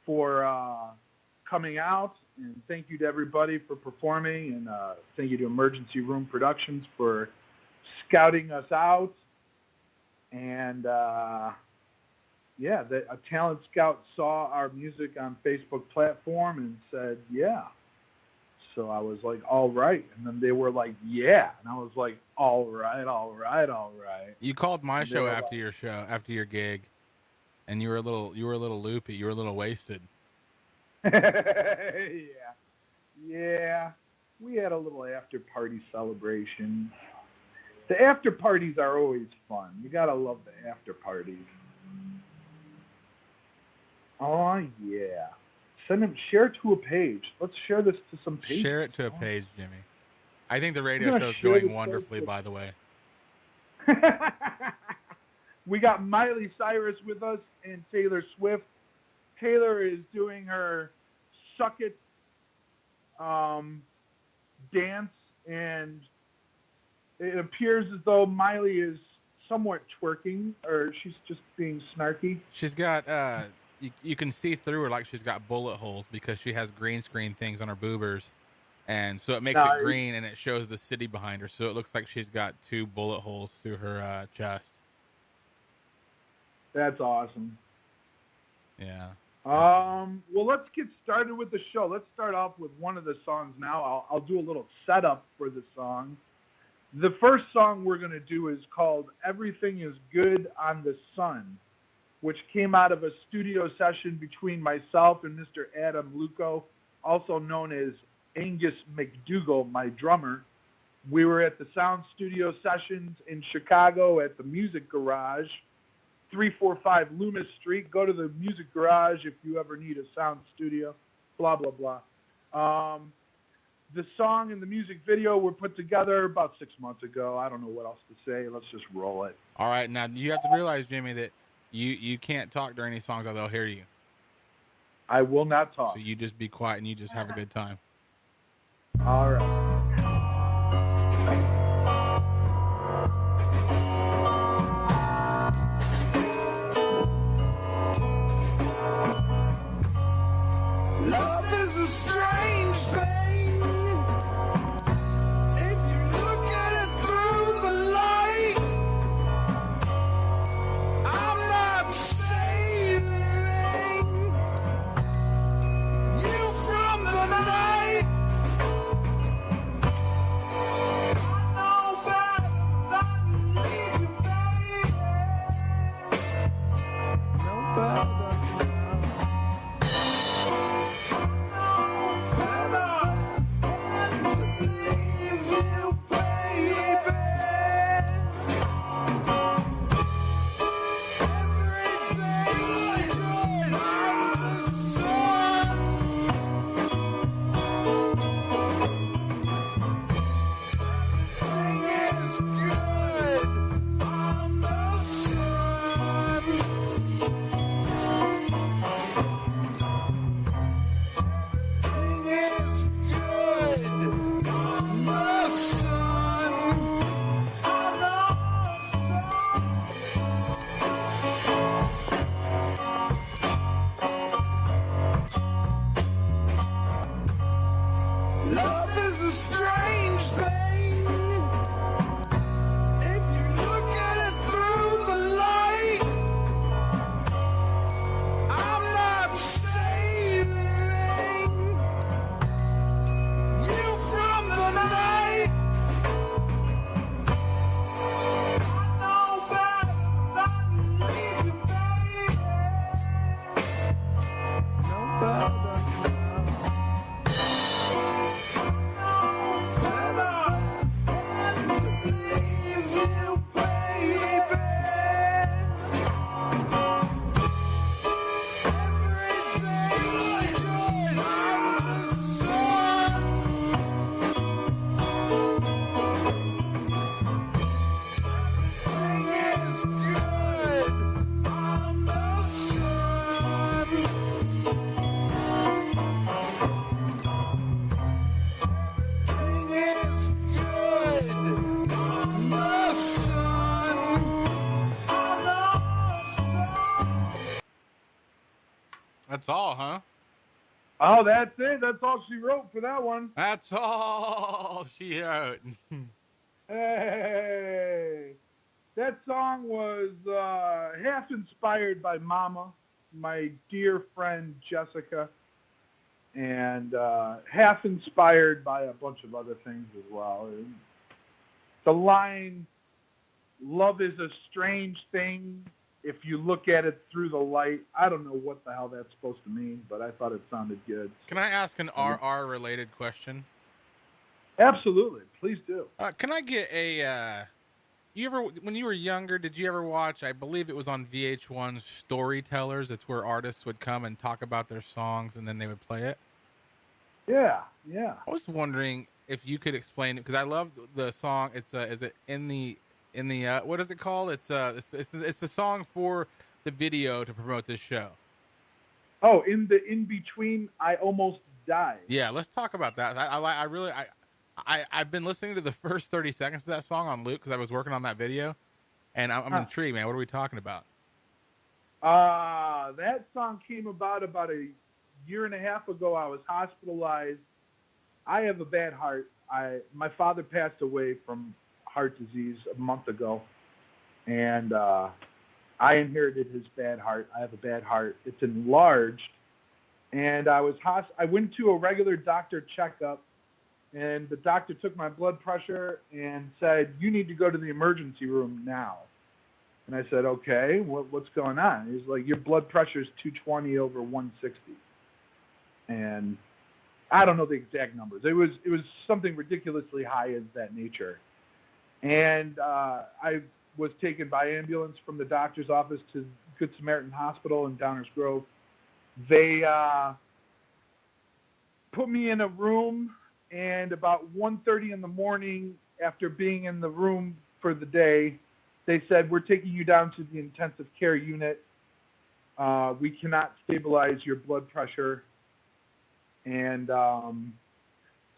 for coming out, and thank you to everybody for performing, and thank you to Emergency Room Productions for scouting us out. And yeah, a talent scout saw our music on Facebook platform and said, yeah. So I was like, all right. And then they were like, yeah. And I was like, all right. You called my show after your gig, and you were a little loopy. You were a little wasted. Yeah. We had a little after party celebration. The after parties are always fun. You gotta love the after parties. Oh yeah. Share it to a page. Let's share this to some pages. Share it to a page, Jimmy. I think the radio show is going wonderfully, by the way. We got Miley Cyrus with us and Taylor Swift. Taylor is doing her Suck It dance, and it appears as though Miley is somewhat twerking, or she's just being snarky. She's got, you can see through her like she's got bullet holes because she has green screen things on her boobers. And so it makes it green, and it shows the city behind her. So it looks like she's got 2 bullet holes through her chest. That's awesome. Yeah. Well, let's get started with the show. Let's start off with one of the songs now. I'll do a little setup for the song. The first song we're going to do is called Everything Is Good on the Sun, which came out of a studio session between myself and Mr. Adam Luco, also known as Angus McDougall, my drummer. We were at the Sound Studio Sessions in Chicago at the Music Garage, 345 Loomis Street. Go to the Music Garage if you ever need a sound studio, blah, blah, blah. The song and the music video were put together about 6 months ago. I don't know what else to say. Let's just roll it. All right. Now, you have to realize, Jimmy, that you can't talk during any songs or they'll hear you. I will not talk. So you just be quiet and you just have a good time. All right. Love is a strange thing. If you look at it through the light, I'm not saving you from the night. I know better than to leave you, baby. No better. That's all, huh? Oh, that's it. That's all she wrote for that one. That's all she wrote. Hey, that song was half inspired by Mama, my dear friend Jessica, and half inspired by a bunch of other things as well. And the line, "Love is a strange thing if you look at it through the light." I don't know what the hell that's supposed to mean, but I thought it sounded good. Can I ask an RR related question? Absolutely, please do. Can I get a you ever, when you were younger, did you ever watch, I believe it was on VH1 Storytellers? It's where artists would come and talk about their songs and then they would play it. Yeah, yeah. I was wondering if you could explain it because I love the song. It's is it in the what is it called? It's the song for the video to promote this show. Oh, in between, I almost died. Yeah, let's talk about that. I really I've been listening to the first 30 seconds of that song on loop because I was working on that video, and I'm intrigued, man. What are we talking about? That song came about a year and a half ago. I was hospitalized. I have a bad heart. My father passed away from heart disease a month ago, and I inherited his bad heart. I have a bad heart. It's enlarged, and I went to a regular doctor checkup, and the doctor took my blood pressure and said, "You need to go to the emergency room now." And I said, "Okay, what's going on?" He's like, "Your blood pressure is 220 over 160." And I don't know the exact numbers. It was something ridiculously high as that nature. And I was taken by ambulance from the doctor's office to Good Samaritan Hospital in Downers Grove. They put me in a room, and about 1:30 in the morning, after being in the room for the day, they said, "We're taking you down to the intensive care unit. We cannot stabilize your blood pressure." And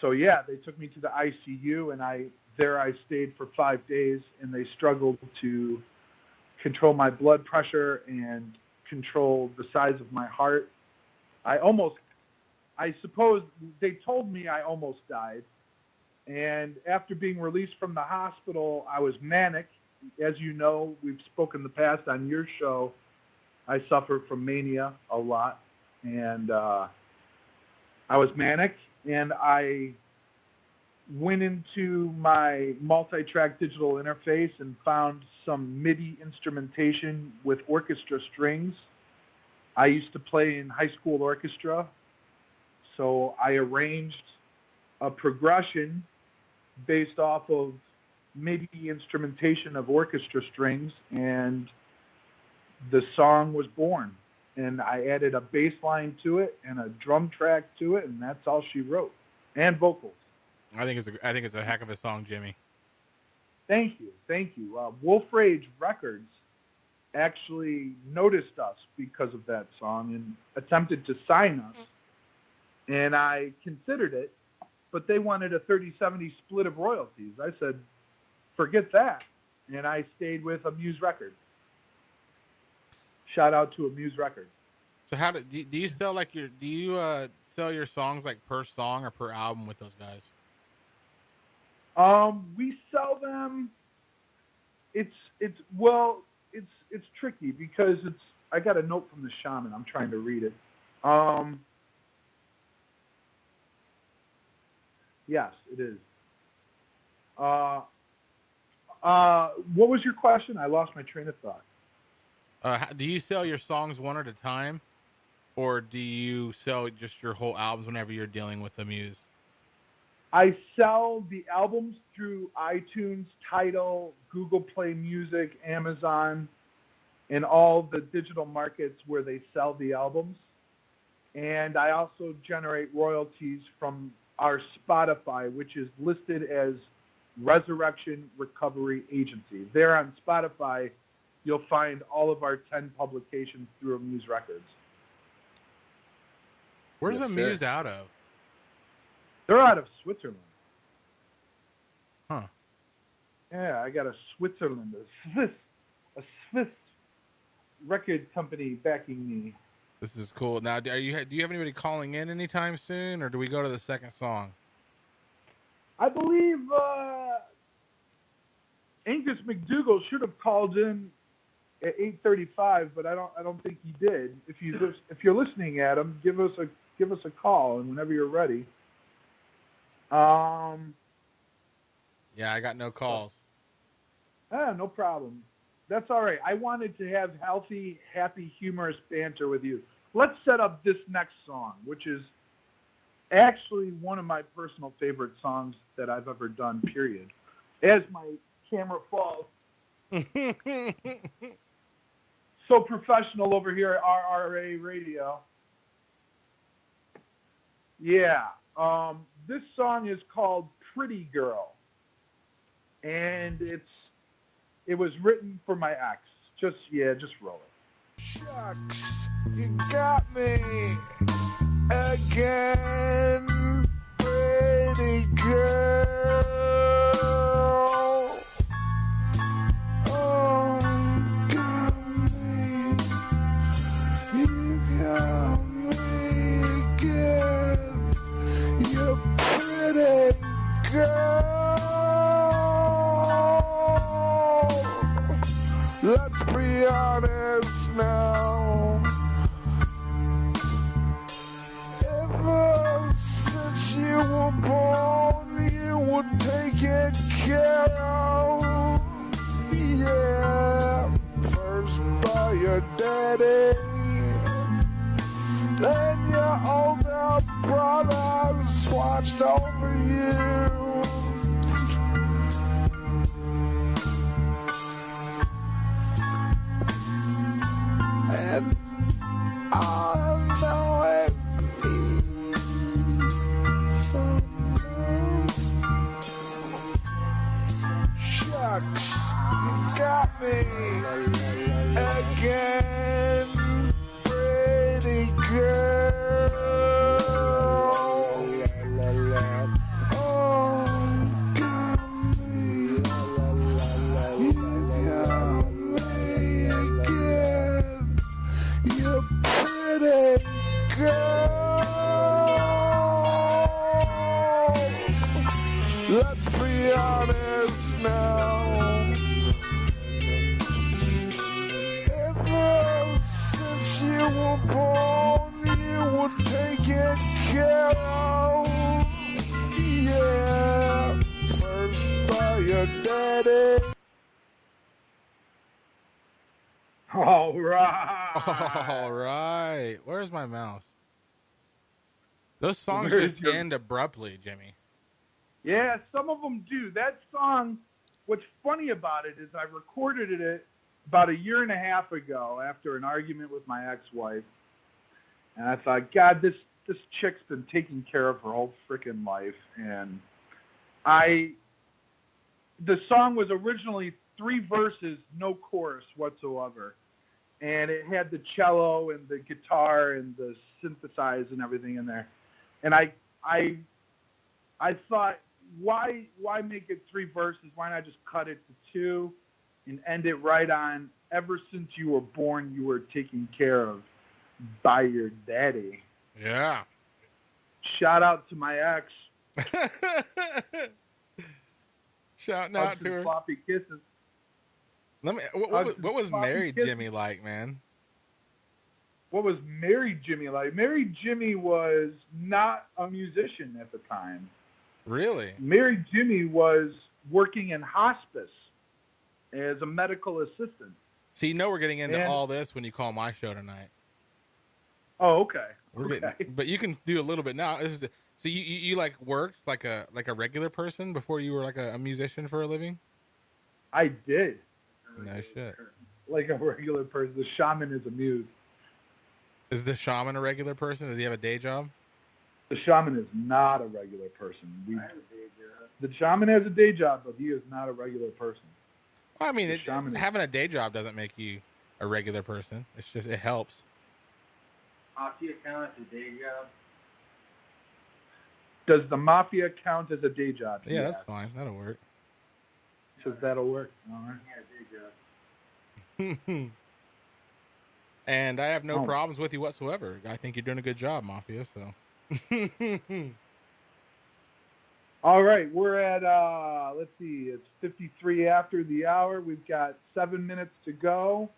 so, yeah, they took me to the ICU, and I stayed for 5 days, and they struggled to control my blood pressure and control the size of my heart. I suppose they told me I almost died. And after being released from the hospital, I was manic. As you know, we've spoken in the past on your show. I suffer from mania a lot. And I was manic, and I went into my multi-track digital interface and found some MIDI instrumentation with orchestra strings. I used to play in high school orchestra, so I arranged a progression based off of MIDI instrumentation of orchestra strings, and the song was born. And I added a bass line to it and a drum track to it, and that's all she wrote, and vocals. I think it's a heck of a song, Jimmy. Thank you, thank you. Wolf Rage Records actually noticed us because of that song and attempted to sign us, and I considered it, but they wanted a 30-70 split of royalties. I said, forget that, and I stayed with Amuse Records. Shout out to Amuse Records. So how do you sell like sell your songs like per song or per album with those guys? We sell them. It's tricky because I got a note from the shaman. I'm trying to read it. Yes, it is. What was your question? I lost my train of thought. Do you sell your songs one at a time, or do you sell just your whole albums whenever you're dealing with the Muse? I sell the albums through iTunes, Tidal, Google Play Music, Amazon, and all the digital markets where they sell the albums. And I also generate royalties from our Spotify, which is listed as Resurrection Recovery Agency. There on Spotify, you'll find all of our 10 publications through Amuse Records. Where's Yes, Amuse sir. out of? They're out of Switzerland. Huh. Yeah, I got a Swiss record company backing me. This is cool. Now, do you have anybody calling in anytime soon, or do we go to the second song? I believe Angus McDougall should have called in at 8:35, but I don't think he did. If you're listening, Adam, give us a call, and whenever you're ready. Yeah, I got no calls. No problem. That's all right. I wanted to have healthy, happy, humorous banter with you. Let's set up this next song, which is actually one of my personal favorite songs that I've ever done, period. As my camera falls. So professional over here at RRA Radio. Yeah. This song is called Pretty Girl. And it was written for my ex. Just roll it. Shucks, you got me again, pretty girl. Oh, got me, you got me again, you pretty girl. Let's be honest now. Ever since you were born, you were taken care of. Yeah, first by your daddy, then your older brothers watched over you. And all I know is me. So shucks, you got me again, pretty girl. Oh, got me, you got me again. You pretty girl. Let's be honest now. Ever since you were born, you were taken care of. Yeah, first by your daddy. All right. All right. Where's my mouse? Those songs Where's just your- end abruptly, Jimmy. Yeah, some of them do. That song, what's funny about it is I recorded it about a year and a half ago after an argument with my ex-wife. And I thought, God, this chick's been taking care of her whole freaking life. And the song was originally 3 verses, no chorus whatsoever. And it had the cello and the guitar and the synthesize and everything in there. And I thought, why make it 3 verses? Why not just cut it to 2 and end it right on, ever since you were born, you were taken care of by your daddy. Yeah. Shout out to my ex. Shouting out Hugs to and her. floppy kisses. Let me. What was married Jimmy like, man? What was married Jimmy like? Married Jimmy was not a musician at the time. Really? Married Jimmy was working in hospice as a medical assistant. So you know we're getting into And- all this when you call my show tonight. Oh, okay. We're Okay. getting, but you can do a little bit now. So you like worked like a regular person before you were like a musician for a living? I did. No shit. Like a regular person. The shaman is a muse. Is the shaman a regular person? Does he have a day job? The shaman is not a regular person. The shaman has a day job, but he is not a regular person. Well, I mean, The shaman is- having a day job doesn't make you a regular person. It's just it helps. Mafia count as a day job? Does the mafia count as a day job? Yeah, that's fine. That'll work. Says that'll work. All right. Yeah, day job. And I have no problems with you whatsoever. I think you're doing a good job, Mafia. So. All right, we're at, let's see, it's 53 after the hour. We've got 7 minutes to go.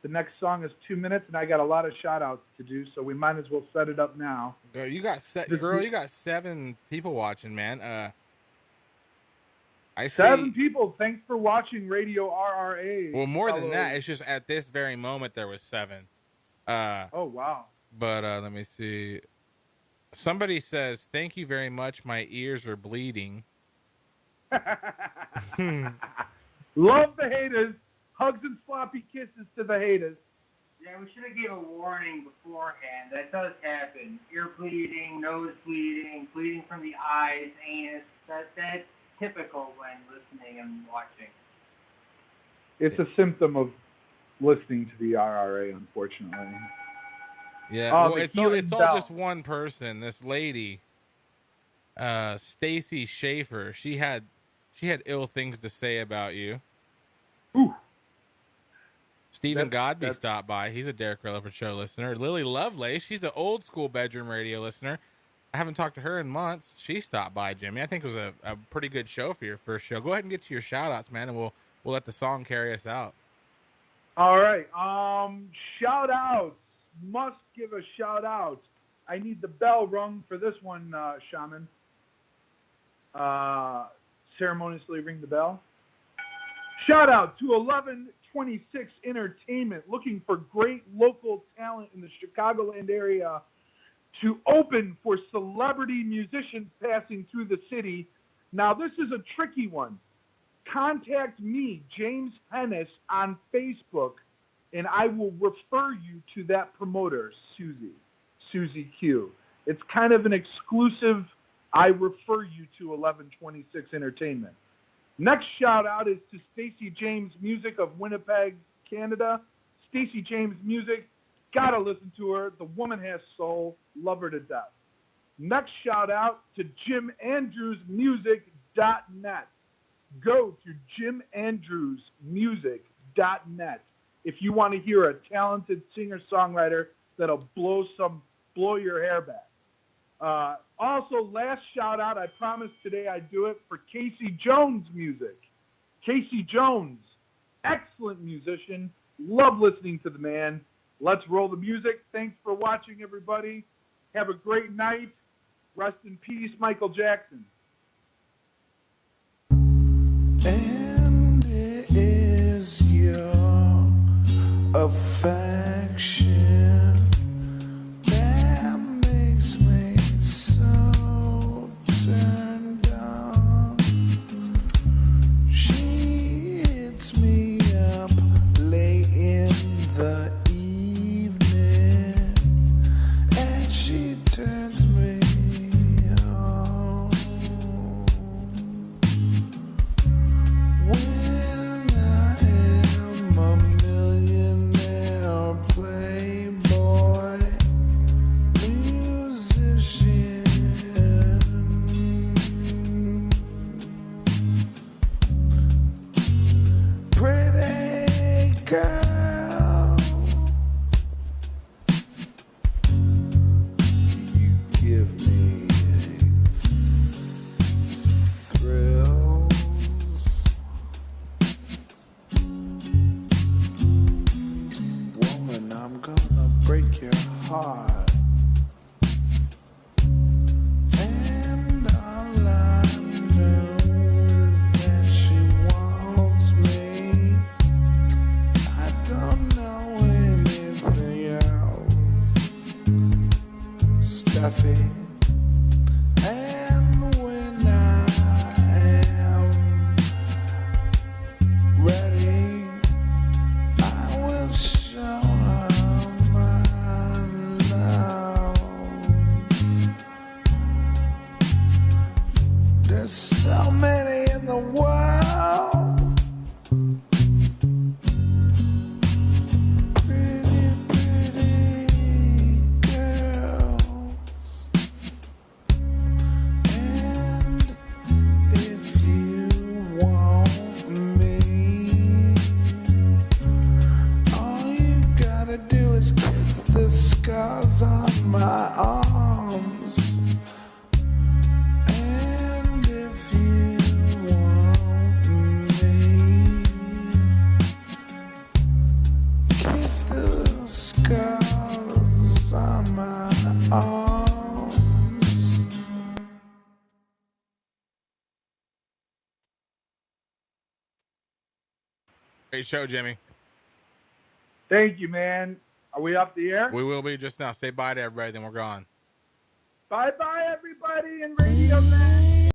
The next song is 2 minutes, and I got a lot of shout-outs to do, so we might as well set it up now. You got 7 people watching, man. I see 7 people. Thanks for watching Radio RRA. Well, more than that, it's just at this very moment there was 7. Oh wow. But let me see. Somebody says, "Thank you very much. My ears are bleeding." Love the haters. Hugs and sloppy kisses to the haters. Yeah, we should have gave a warning beforehand. That does happen. Ear bleeding, nose bleeding, bleeding from the eyes, anus. That's typical when listening and watching. It's a symptom of listening to the RRA, unfortunately. Yeah, well, it's all just one person. This lady, Stacy Schaefer. She had ill things to say about you. Ooh. Stephen Godby stopped by. He's a Derek Releford show listener. Lily Lovelace. She's an old school bedroom radio listener. I haven't talked to her in months. She stopped by, Jimmy. I think it was a pretty good show for your first show. Go ahead and get to your shout outs, man, and we'll let the song carry us out. All right. Shout outs. Must give a shout out. I need the bell rung for this one, Shaman. Ceremoniously ring the bell. Shout out to 1126 Entertainment, looking for great local talent in the Chicagoland area to open for celebrity musicians passing through the city. Now, this is a tricky one. Contact me, James Hennis, on Facebook, and I will refer you to that promoter, Susie Q. It's kind of an exclusive, I refer you to 1126 Entertainment. Next shout out is to Stacey James Music of Winnipeg, Canada. Stacey James Music, gotta listen to her. The woman has soul, love her to death. Next shout out to JimAndrewsMusic.net. Go to JimAndrewsMusic.net if you want to hear a talented singer-songwriter that'll blow your hair back. Also, last shout out, I promised today I'd do it for Casey Jones Music. Casey Jones, excellent musician. Love listening to the man. Let's roll the music. Thanks for watching, everybody. Have a great night. Rest in peace, Michael Jackson. And it is your affection that makes me so turned on. She hits me up late in the evening, and she turns me on. When I am a millionaire playboy musician, pretty girl, you give me thrills. Woman, I'm gonna break your heart. And all I know is that she wants me. I don't know anything else. Stuffy. And when I am ready, I will show her my love. There's so many in the world. Pretty, pretty girls. Great show, Jimmy. Thank you, man. Are we off the air? We will be just now. Say bye to everybody, then we're gone. Bye-bye, everybody in Radio Land.